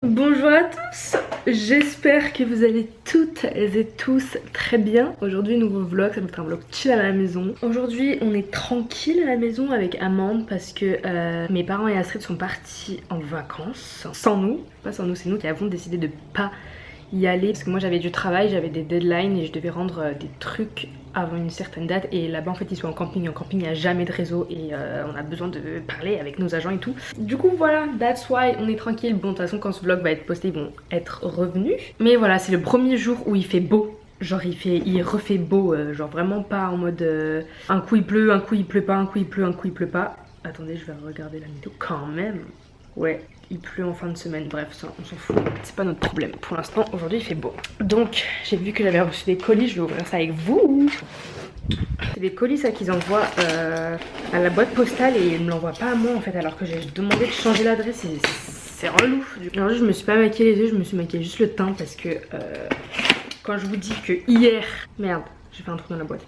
Bonjour à tous, j'espère que vous allez toutes et tous très bien. Aujourd'hui nouveau vlog, ça va être un vlog chill à la maison. Aujourd'hui on est tranquille à la maison avec Amande parce que mes parents et Astrid sont partis en vacances. Sans nous, pas sans nous, c'est nous qui avons décidé de pas y aller parce que moi j'avais du travail, j'avais des deadlines et je devais rendre des trucs avant une certaine date, et là-bas en fait ils sont en camping il n'y a jamais de réseau et on a besoin de parler avec nos agents et tout. Du coup voilà, that's why on est tranquille. Bon de toute façon quand ce vlog va être posté ils vont être revenus, mais voilà c'est le premier jour où il fait beau. Genre il refait beau, genre vraiment pas en mode un coup il pleut, un coup il pleut pas, un coup il pleut, un coup il pleut pas. Attendez je vais regarder la météo quand même. Ouais, il pleut en fin de semaine, bref, ça on s'en fout, c'est pas notre problème. Pour l'instant, aujourd'hui il fait beau. Donc, j'ai vu que j'avais reçu des colis, je vais ouvrir ça avec vous. C'est des colis ça qu'ils envoient à la boîte postale et ils me l'envoient pas à moi en fait, alors que j'ai demandé de changer l'adresse et c'est relou. Alors je me suis pas maquillée les yeux, je me suis maquillée juste le teint parce que quand je vous dis que hier, merde, j'ai fait un trou dans la boîte.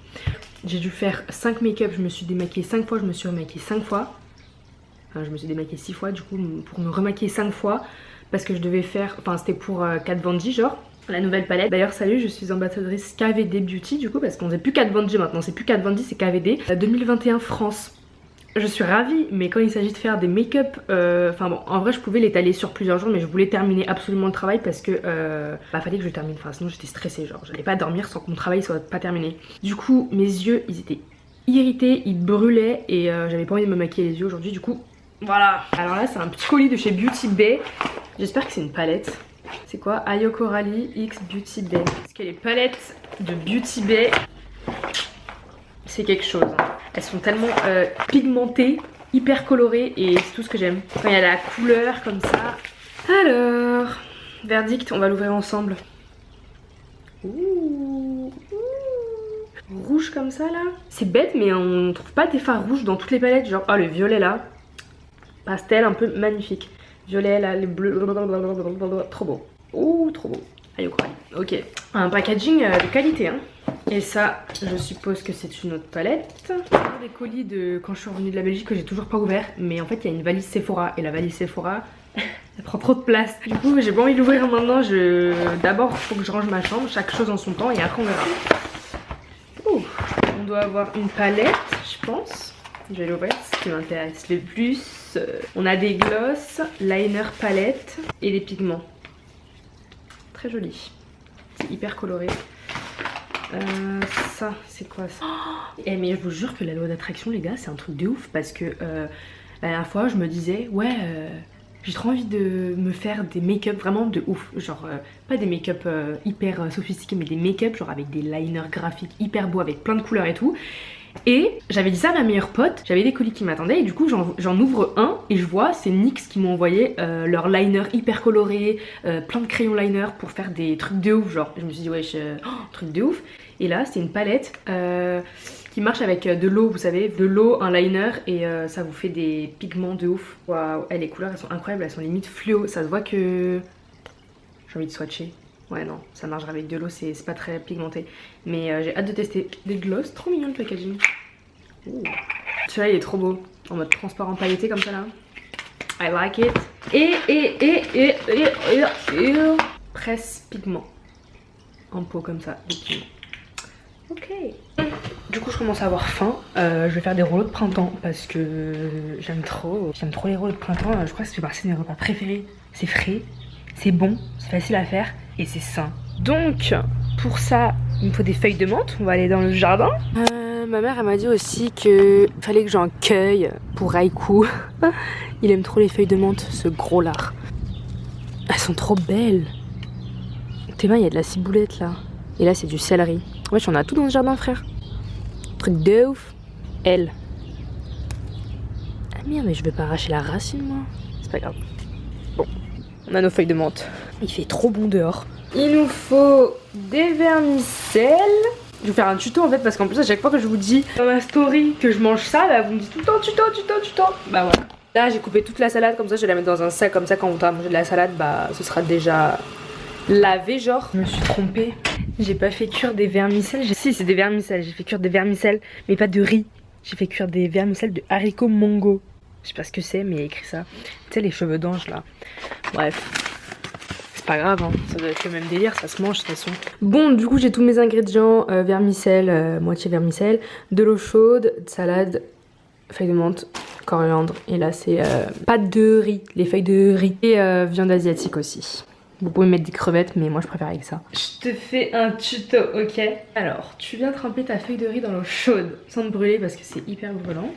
J'ai dû faire 5 make-up, je me suis démaquillée 5 fois, je me suis remaquillée 5 fois. Enfin, je me suis démaquillée 6 fois du coup pour me remaquiller 5 fois parce que je devais faire, enfin c'était pour Kat Von D genre, la nouvelle palette. D'ailleurs salut, je suis ambassadrice KVD Beauty du coup parce qu'on faisait plus Kat Von D maintenant, c'est plus Kat Von D, c'est KVD 2021 France. Je suis ravie, mais quand il s'agit de faire des make-up, enfin bon, en vrai je pouvais l'étaler sur plusieurs jours, mais je voulais terminer absolument le travail parce que fallait que je termine, enfin sinon j'étais stressée, genre j'allais pas dormir sans que mon travail soit pas terminé. Du coup mes yeux ils étaient irrités, ils brûlaient et j'avais pas envie de me maquiller les yeux aujourd'hui, du coup voilà. Alors là c'est un petit colis de chez Beauty Bay. J'espère que c'est une palette. C'est quoi? Ayoko Rally X Beauty Bay. Parce que les palettes de Beauty Bay, c'est quelque chose. Elles sont tellement pigmentées, hyper colorées et c'est tout ce que j'aime. Quand il y a la couleur comme ça. Alors, verdict, on va l'ouvrir ensemble. Ouh, rouge comme ça là. C'est bête mais on trouve pas des fards rouges dans toutes les palettes. Genre, oh le violet là. Pastel un peu magnifique. Violet là, les bleus, trop beau. Ouh, trop beau. Ayoko. Ok. Un packaging de qualité hein. Et ça, je suppose que c'est une autre palette. Des colis de quand je suis revenue de la Belgique que j'ai toujours pas ouvert. Mais en fait, il y a une valise Sephora. Et la valise Sephora, elle prend trop de place. Du coup, j'ai pas envie de l'ouvrir maintenant. D'abord, il faut que je range ma chambre. Chaque chose en son temps. Et après, on verra. Ouh. On doit avoir une palette, je pense. Je vais l'ouvrir, ce qui m'intéresse le plus. On a des glosses, liner palette et des pigments. Très joli. C'est hyper coloré. Ça, c'est quoi ça? Eh mais je vous jure que la loi d'attraction les gars, c'est un truc de ouf. Parce que la dernière fois, je me disais, ouais, j'ai trop envie de me faire des make-up vraiment de ouf. Genre, pas des make-up hyper sophistiqués, mais des make-up genre avec des liners graphiques hyper beaux, avec plein de couleurs et tout. Et j'avais dit ça à ma meilleure pote, j'avais des colis qui m'attendaient et du coup j'en ouvre un et je vois c'est NYX qui m'ont envoyé leur liner hyper coloré, plein de crayons liner pour faire des trucs de ouf, genre je me suis dit ouais truc de ouf. Et là c'est une palette qui marche avec de l'eau, vous savez, de l'eau, un liner et ça vous fait des pigments de ouf. Waouh, les couleurs elles sont incroyables, elles sont limite fluo, ça se voit que j'ai envie de swatcher. Ouais non, ça marchera avec de l'eau, c'est pas très pigmenté. Mais j'ai hâte de tester des gloss, trop mignon le packaging. Celui-là il est trop beau, en mode transparent pailleté comme ça là. I like it. Et presse pigment. En pot comme ça, des pigments. Ok. Du coup je commence à avoir faim. Je vais faire des rouleaux de printemps parce que j'aime trop les rouleaux de printemps. Je crois que ça fait partie de mes repas préférés. C'est frais, c'est bon, c'est facile à faire et c'est sain. Donc pour ça il me faut des feuilles de menthe. On va aller dans le jardin. Ma mère elle m'a dit aussi que fallait que j'en cueille pour Raikou. Il aime trop les feuilles de menthe, ce gros lard. Elles sont trop belles. Tes mains il y a de la ciboulette là. Et là c'est du céleri. Wesh on a tout dans le jardin frère. Truc de ouf. Elle. Ah merde mais je vais pas arracher la racine moi. C'est pas grave. Bon, on a nos feuilles de menthe. Il fait trop bon dehors. Il nous faut des vermicelles. Je vais faire un tuto en fait parce qu'en plus à chaque fois que je vous dis dans ma story que je mange ça, bah, vous me dites tout le temps tuto. Bah voilà. Là j'ai coupé toute la salade comme ça, je vais la mettre dans un sac comme ça quand on va manger de la salade, bah ce sera déjà lavé genre. Je me suis trompée. J'ai pas fait cuire des vermicelles. Si c'est des vermicelles, j'ai fait cuire des vermicelles mais pas de riz. J'ai fait cuire des vermicelles de haricots mongo. Je sais pas ce que c'est mais il y a écrit ça. Tu sais les cheveux d'ange là. Bref. C'est pas grave, hein. Ça doit être le même délire, ça se mange de toute façon. Bon, du coup j'ai tous mes ingrédients, vermicelle, moitié vermicelle, de l'eau chaude, salade, feuilles de menthe, coriandre, et là c'est pâte de riz, les feuilles de riz, et viande asiatique aussi. Vous pouvez mettre des crevettes, mais moi je préfère avec ça. Je te fais un tuto, ok? Alors, tu viens tremper ta feuille de riz dans l'eau chaude, sans te brûler parce que c'est hyper brûlant.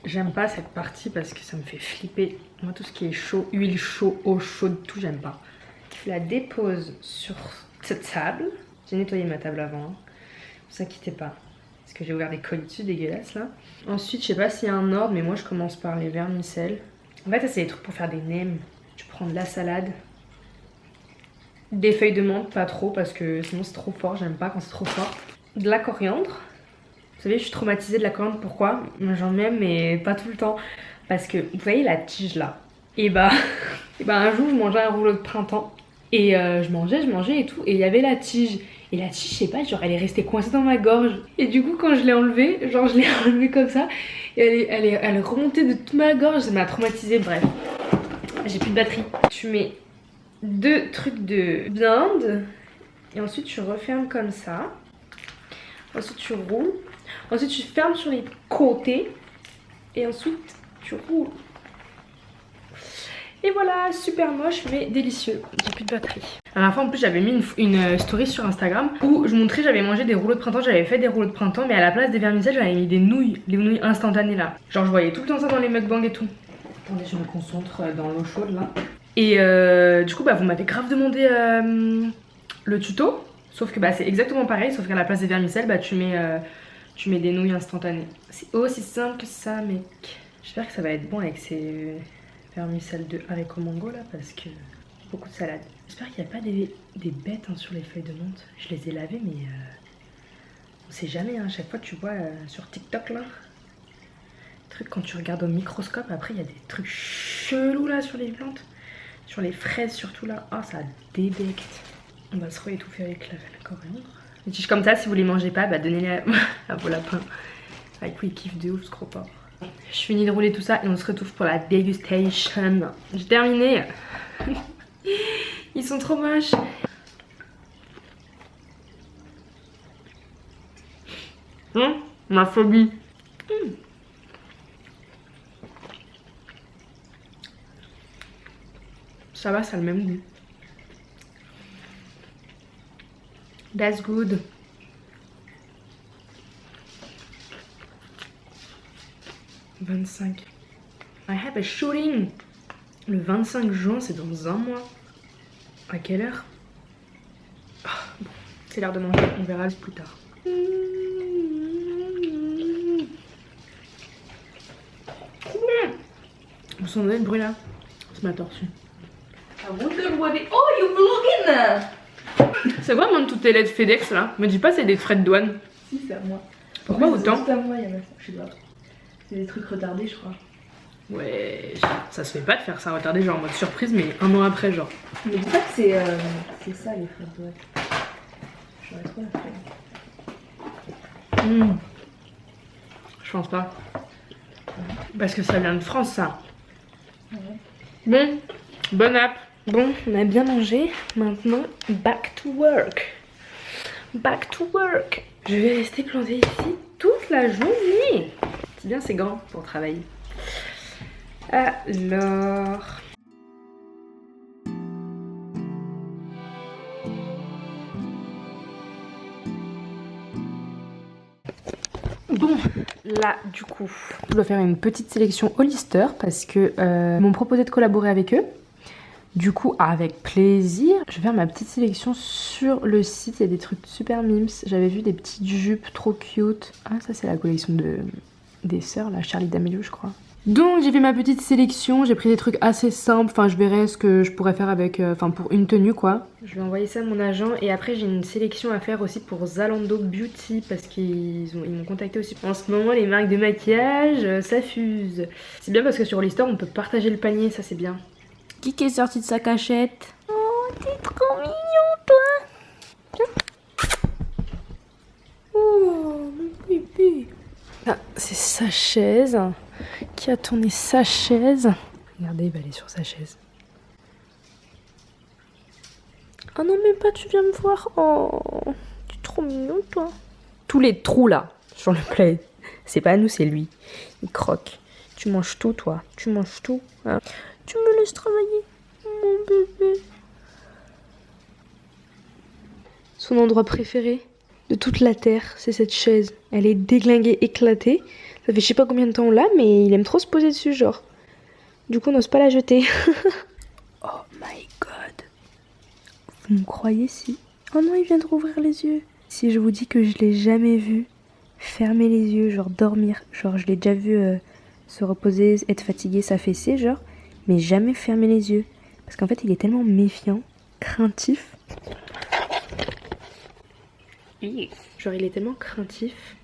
J'aime pas cette partie parce que ça me fait flipper. Moi, tout ce qui est chaud, huile chaude, eau chaude, tout, j'aime pas. Tu la déposes sur cette table. J'ai nettoyé ma table avant, hein. Ne vous inquiétez pas. Parce que j'ai ouvert des colis dessus dégueulasses là. Ensuite, je sais pas s'il y a un ordre, mais moi je commence par les vermicelles. En fait, ça c'est des trucs pour faire des nems. Tu prends de la salade. Des feuilles de menthe, pas trop parce que sinon c'est trop fort, j'aime pas quand c'est trop fort. De la coriandre. Vous savez, je suis traumatisée de la coriandre, pourquoi? J'en mets mais pas tout le temps. Parce que, vous voyez la tige là? Et bah, un jour je mangeais un rouleau de printemps. Et je mangeais et tout, et il y avait la tige. Et la tige, je sais pas, genre elle est restée coincée dans ma gorge. Et du coup quand je l'ai enlevée, genre je l'ai enlevée comme ça, et elle est remontée de toute ma gorge, ça m'a traumatisée, bref. J'ai plus de batterie. Tu mets 2 trucs de viande et ensuite tu refermes comme ça. Ensuite tu roules. Ensuite tu fermes sur les côtés et ensuite tu roules. Et voilà, super moche mais délicieux. J'ai plus de batterie. À la fin en plus j'avais mis une story sur Instagram où je montrais, j'avais mangé des rouleaux de printemps, j'avais fait des rouleaux de printemps, mais à la place des vermicelles j'avais mis des nouilles, les nouilles instantanées là. Genre je voyais tout le temps ça dans les mukbangs et tout. Attendez, je me concentre dans l'eau chaude là. Et du coup bah vous m'avez grave demandé le tuto. Sauf que bah c'est exactement pareil, sauf qu'à la place des vermicelles bah tu mets des nouilles instantanées. C'est aussi simple que ça mec. J'espère que ça va être bon avec ces vermicelles de haricots mango là parce que beaucoup de salade. J'espère qu'il n'y a pas des bêtes hein, sur les feuilles de menthe. Je les ai lavées mais on sait jamais hein. Chaque fois tu vois sur TikTok là, truc quand tu regardes au microscope après il y a des trucs chelous là sur les plantes. Sur les fraises surtout là, oh ça débecte. On va se réétouffer avec la coriandre. Des tiges comme ça, si vous les mangez pas, bah donnez-les à vos lapins. Avec lui, ils kiffent de ouf ce gros porc. Je finis de rouler tout ça et on se retrouve pour la dégustation. J'ai terminé. Ils sont trop moches. Ma phobie. Ça va, ça a le même goût. That's good. « 25. I have a shooting. Le 25 juin, c'est dans un mois. À quelle heure? Bon, c'est l'heure de manger, on verra plus tard. Vous entendez le bruit là? C'est ma tortue. I wonder what it... Oh, you vlogging! C'est quoi mon toutes tes lettres FedEx là? Me dis pas c'est des frais de douane. Si, c'est à moi. Pourquoi autant? C'est à moi, il y en a, je sais pas. C'est des trucs retardés, je crois. Ouais, ça se fait pas de faire ça retardé, genre en mode surprise, mais un an après, genre. Mais dis pas que c'est ça les frais de douane. J'aurais trop la flemme. Je pense pas. Parce que ça vient de France, ça. Ouais. Bon, bonne app. Bon, on a bien mangé. Maintenant, back to work. Back to work. Je vais rester plantée ici toute la journée. C'est bien, c'est grand pour travailler. Alors... Bon, là, du coup, je dois faire une petite sélection Hollister parce que ils m'ont proposé de collaborer avec eux. Du coup, avec plaisir, je vais faire ma petite sélection sur le site. Il y a des trucs super mimes. J'avais vu des petites jupes trop cute. Ah, ça, c'est la collection des sœurs, là, Charlie D'Amelio, je crois. Donc, j'ai fait ma petite sélection. J'ai pris des trucs assez simples. Enfin, je verrai ce que je pourrais faire avec... Enfin, pour une tenue, quoi. Je vais envoyer ça à mon agent. Et après, j'ai une sélection à faire aussi pour Zalando Beauty. Parce qu'ils m'ont contacté aussi. En ce moment, les marques de maquillage, ça fuse. C'est bien parce que sur Hollister, on peut partager le panier. Ça, c'est bien. Qui est sorti de sa cachette? Oh, t'es trop mignon, toi. Oh, mon bébé. Ah, c'est sa chaise. Qui a tourné sa chaise? Regardez, il va aller sur sa chaise. Ah non, même pas, tu viens me voir. Oh, tu es trop mignon, toi. Tous les trous là, sur le play, c'est pas à nous, c'est lui. Il croque. Tu manges tout, toi. Tu manges tout. Hein. Tu me laisses travailler, mon bébé. Son endroit préféré de toute la terre, c'est cette chaise. Elle est déglinguée, éclatée. Ça fait je sais pas combien de temps on l'a, mais il aime trop se poser dessus, genre. Du coup, on n'ose pas la jeter. Oh my god. Vous me croyez si? Oh non, il vient de rouvrir les yeux. Si je vous dis que je l'ai jamais vu fermer les yeux, genre dormir. Genre, je l'ai déjà vu se reposer, être fatigué, s'affaisser, genre. Mais jamais fermer les yeux. Parce qu'en fait, il est tellement méfiant, craintif. Genre, il est tellement craintif.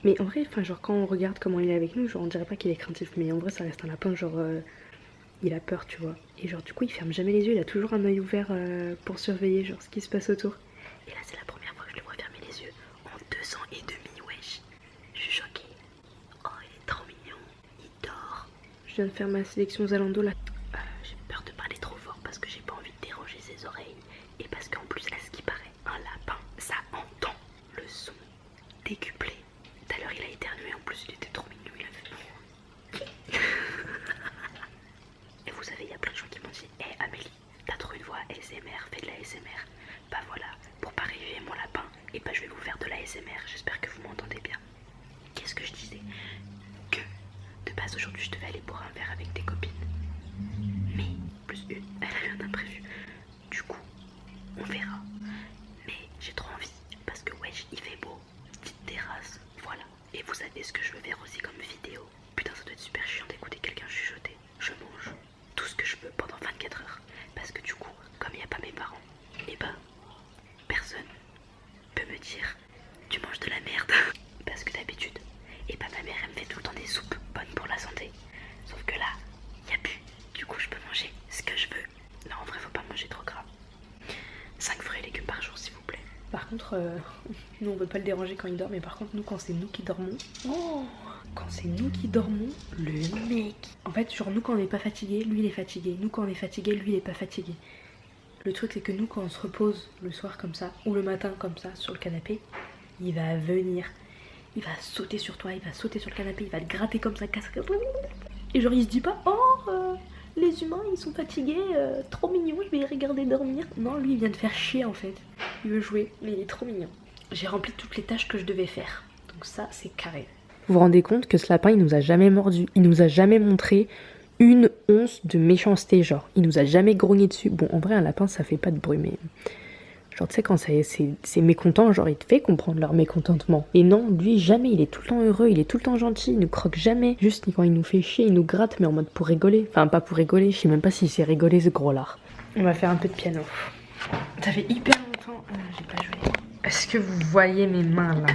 Mais en vrai, enfin, genre, quand on regarde comment il est avec nous, genre, on dirait pas qu'il est craintif. Mais en vrai, ça reste un lapin, genre, il a peur, tu vois. Et genre, du coup, il ferme jamais les yeux. Il a toujours un œil ouvert pour surveiller, genre, ce qui se passe autour. Et là, c'est la première fois que je le vois fermer les yeux. En 2 ans et demi, wesh. Je suis choquée. Oh, il est trop mignon. Il dort. Je viens de faire ma sélection Zalando, là. J'ai peur de parler trop fort parce que j'ai pas envie de déranger ses oreilles. Et parce qu'en plus, à ce qui paraît, un lapin, ça entend le son décuplé. Tout à l'heure, il a éternué. En plus, il était trop mignon. Il a fait... Et vous savez, il y a plein de gens qui m'ont dit « Hé Amélie, t'as trop une voix ASMR, fais de la ASMR. » Bah voilà, pour pas réveiller mon lapin, et bah je vais vous faire de la ASMR. J'espère que vous m'entendez bien. Qu'est-ce que je disais? Que de base aujourd'hui je devais aller boire un verre avec des copines. Mais plus une, elle a eu un imprévu. Du coup, on verra. Mais j'ai trop envie parce que wesh, il fait beau. Petite terrasse, voilà. Et vous savez ce que je veux faire aussi comme vidéo. Putain, ça doit être super chiant d'écouter quelqu'un chuchoter. Je mange tout ce que je veux pendant 24 heures. Parce que du coup, comme il n'y a pas mes parents, et bah, personne peut me dire tu manges de la merde. Parce que d'habitude, et bah ma mère elle me fait tout le temps des soupes bonnes pour la santé. Sauf que là, il n'y a plus. Du coup, je peux manger ce que je veux. Non, en vrai, faut pas manger trop gras. 5 fruits et légumes par jour, s'il vous plaît. Par contre, nous on veut pas le déranger quand il dort, mais par contre, nous quand c'est nous qui dormons, quand c'est nous qui dormons, le mec. En fait, genre nous quand on n'est pas fatigué, lui il est fatigué. Nous quand on est fatigué, lui il est pas fatigué. Le truc c'est que nous quand on se repose le soir comme ça, ou le matin comme ça, sur le canapé, il va venir. Il va sauter sur toi, il va sauter sur le canapé, il va te gratter comme ça, et genre il se dit pas les humains ils sont fatigués, trop mignon, je vais les regarder dormir. Non, lui il vient de faire chier en fait. Il veut jouer, mais il est trop mignon. J'ai rempli toutes les tâches que je devais faire. Donc ça c'est carré. Vous vous rendez compte que ce lapin il nous a jamais mordu, il nous a jamais montré une once de méchanceté, genre il nous a jamais grogné dessus. Bon en vrai un lapin ça fait pas de bruit mais... Genre tu sais quand c'est mécontent, genre il te fait comprendre leur mécontentement. Et non, lui jamais, il est tout le temps heureux, il est tout le temps gentil, il nous croque jamais. Juste quand il nous fait chier, il nous gratte mais en mode pour rigoler. Enfin pas pour rigoler, je sais même pas si c'est rigoler ce gros lard. On va faire un peu de piano. Ça fait hyper longtemps, j'ai pas joué. Est-ce que vous voyez mes mains là?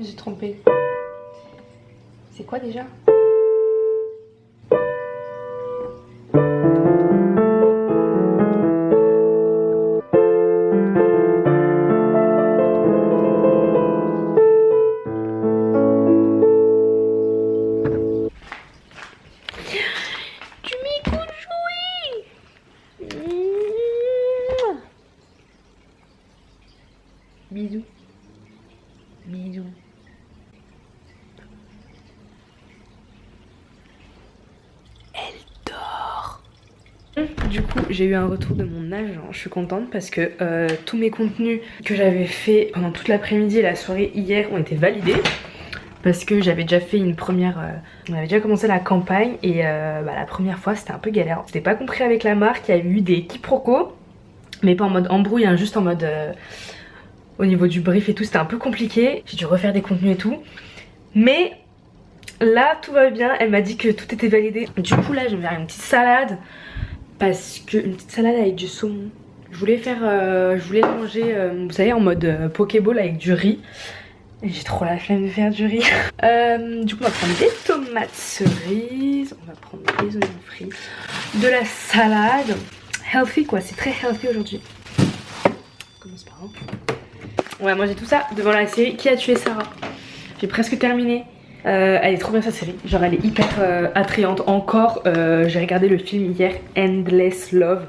J'ai trompé. C'est quoi déjà? Tu m'écoutes jouer? Bisous. Bisous. Du coup j'ai eu un retour de mon agent, je suis contente parce que tous mes contenus que j'avais fait pendant toute l'après-midi et la soirée hier ont été validés. Parce que j'avais déjà fait une première... on avait déjà commencé la campagne et la première fois c'était un peu galère. C'était pas compris avec la marque, il y a eu des quiproquos. Mais pas en mode embrouille, hein, juste en mode... au niveau du brief et tout, c'était un peu compliqué. J'ai dû refaire des contenus et tout. Mais là, tout va bien. Elle m'a dit que tout était validé. Du coup, là, je vais faire une petite salade. Parce que une petite salade avec du saumon. Je voulais manger, vous savez, en mode Pokéball avec du riz. Et j'ai trop la flemme de faire du riz. Du coup, on va prendre des tomates cerises. On va prendre des oignons frits. De la salade. Healthy quoi, c'est très healthy aujourd'hui. On commence par un. On va manger tout ça devant la série Qui a tué Sarah. J'ai presque terminé. Elle est trop bien cette série, genre elle est hyper attrayante. Encore, j'ai regardé le film hier, Endless Love.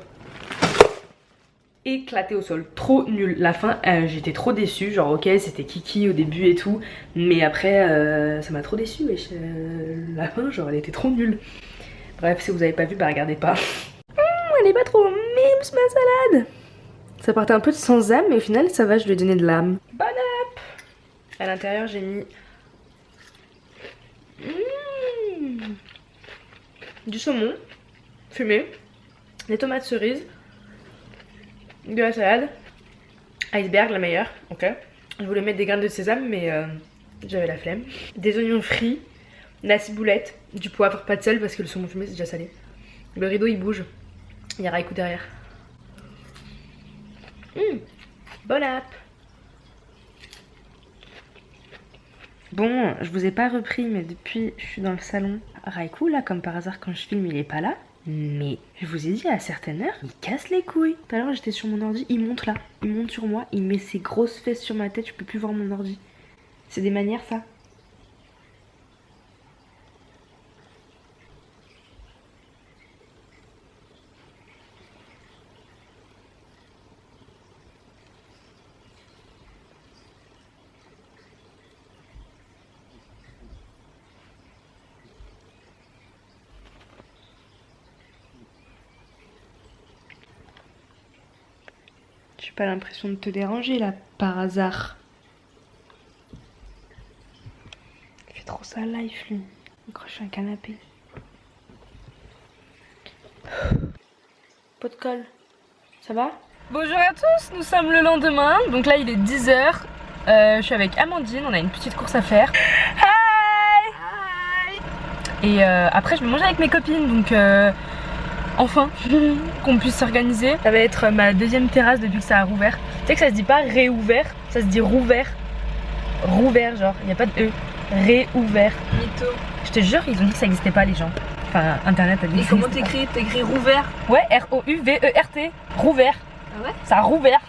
Éclaté au sol, trop nul. La fin, j'étais trop déçue, genre ok c'était Kiki au début et tout, mais après ça m'a trop déçue. La fin, genre elle était trop nulle. Bref, si vous avez pas vu, bah regardez pas. Elle est pas trop mimes ma salade. Ça partait un peu de sans âme, mais au final ça va, je lui ai donné de l'âme. Bon app. À l'intérieur j'ai mis du saumon fumé, des tomates cerises, de la salade, iceberg la meilleure, ok. Je voulais mettre des graines de sésame mais j'avais la flemme. Des oignons frits, de la ciboulette, du poivre, pas de sel parce que le saumon fumé c'est déjà salé. Le rideau il bouge, il y a Raikou derrière. Bon app. Bon, je vous ai pas repris, mais depuis je suis dans le salon. Raikou, là, comme par hasard, quand je filme, il est pas là. Mais je vous ai dit, à certaines heures, il casse les couilles. Tout à l'heure, j'étais sur mon ordi, il monte là. Il monte sur moi, il met ses grosses fesses sur ma tête, je peux plus voir mon ordi. C'est des manières, ça. J'ai pas l'impression de te déranger là, par hasard. Il fait trop ça live lui. Accroche un canapé. Pot de colle. Ça va? Bonjour à tous, nous sommes le lendemain. Donc là il est 10 h. Je suis avec Amandine, on a une petite course à faire. Hi! Hi! Et après je vais manger avec mes copines donc enfin qu'on puisse s'organiser. Ça va être ma deuxième terrasse depuis que ça a rouvert. Tu sais que ça se dit pas réouvert, ça se dit rouvert. Rouvert genre, il n'y a pas de E. Réouvert. Mytho. Je te jure, ils ont dit que ça n'existait pas les gens. Enfin, internet a dit. Et comment t'écris? T'écris rouvert? Ouais, R-O-U-V-E-R-T. Rouvert. Ah ouais? Ça a rouvert.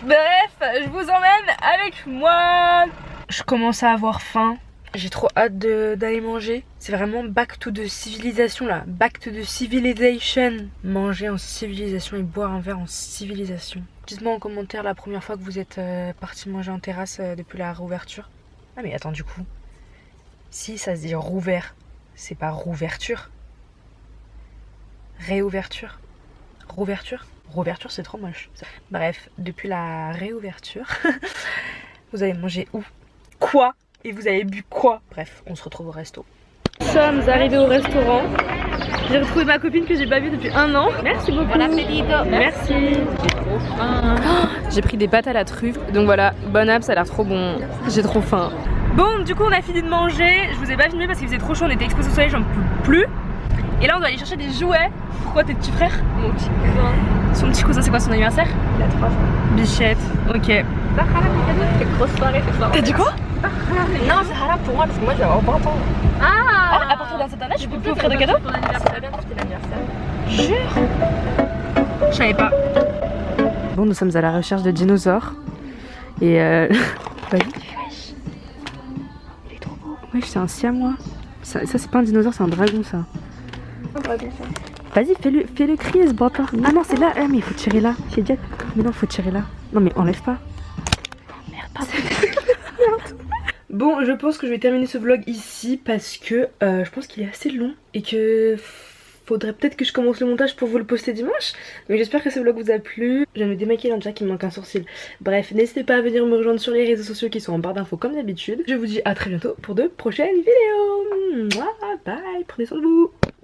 Bref, je vous emmène avec moi. Je commence à avoir faim. J'ai trop hâte d'aller manger. C'est vraiment back to the civilisation là. Back to the civilization. Manger en civilisation et boire un verre en civilisation. Dites-moi en commentaire la première fois que vous êtes parti manger en terrasse depuis la réouverture. Ah mais attends du coup. Si ça se dit rouvert, c'est pas rouverture. Réouverture. Rouverture. Rouverture c'est trop moche. Bref, depuis la réouverture, vous avez mangé où? Quoi? Et vous avez bu quoi? Bref, on se retrouve au resto. Nous sommes arrivés au restaurant. J'ai retrouvé ma copine que j'ai pas vue depuis 1 an. Merci beaucoup. Bon appétit. Merci. J'ai trop faim. J'ai pris des pâtes à la truffe. Donc voilà, bon app, ça a l'air trop bon. J'ai trop faim. Bon, du coup on a fini de manger. Je vous ai pas filmé parce qu'il faisait trop chaud, on était exposés au soleil, j'en peux plus. Et là on doit aller chercher des jouets. Pourquoi tes petits frères? Mon petit cousin. Son petit cousin, c'est quoi son anniversaire? Il a 3 ans. Bichette, ok. C'est grosse soirée ce soir. T'as dit quoi? Non, c'est haram pour moi parce que moi je vais avoir 20 ans. Ah, à partir d'un certain âge, je peux plus offrir de cadeaux? Ton anniversaire, c'est bien fêter l'anniversaire. Jure. Je savais pas. Bon, nous sommes à la recherche de dinosaures. Et vas-y. Il est trop beau. Ouais, c'est un siamois. Ça c'est pas un dinosaure, c'est un dragon ça. Vas-y, fais-le crier ce bâtard. Ah non, c'est là. Ah, mais il faut tirer là. J'ai dit. Mais non, faut tirer là. Non, mais enlève pas. Merde, pas. Bon, je pense que je vais terminer ce vlog ici parce que je pense qu'il est assez long et que faudrait peut-être que je commence le montage pour vous le poster dimanche. Donc j'espère que ce vlog vous a plu. Je vais me démaquiller déjà qu'il me manque un sourcil. Bref, n'hésitez pas à venir me rejoindre sur les réseaux sociaux qui sont en barre d'infos comme d'habitude. Je vous dis à très bientôt pour de prochaines vidéos. Mouah, bye, prenez soin de vous.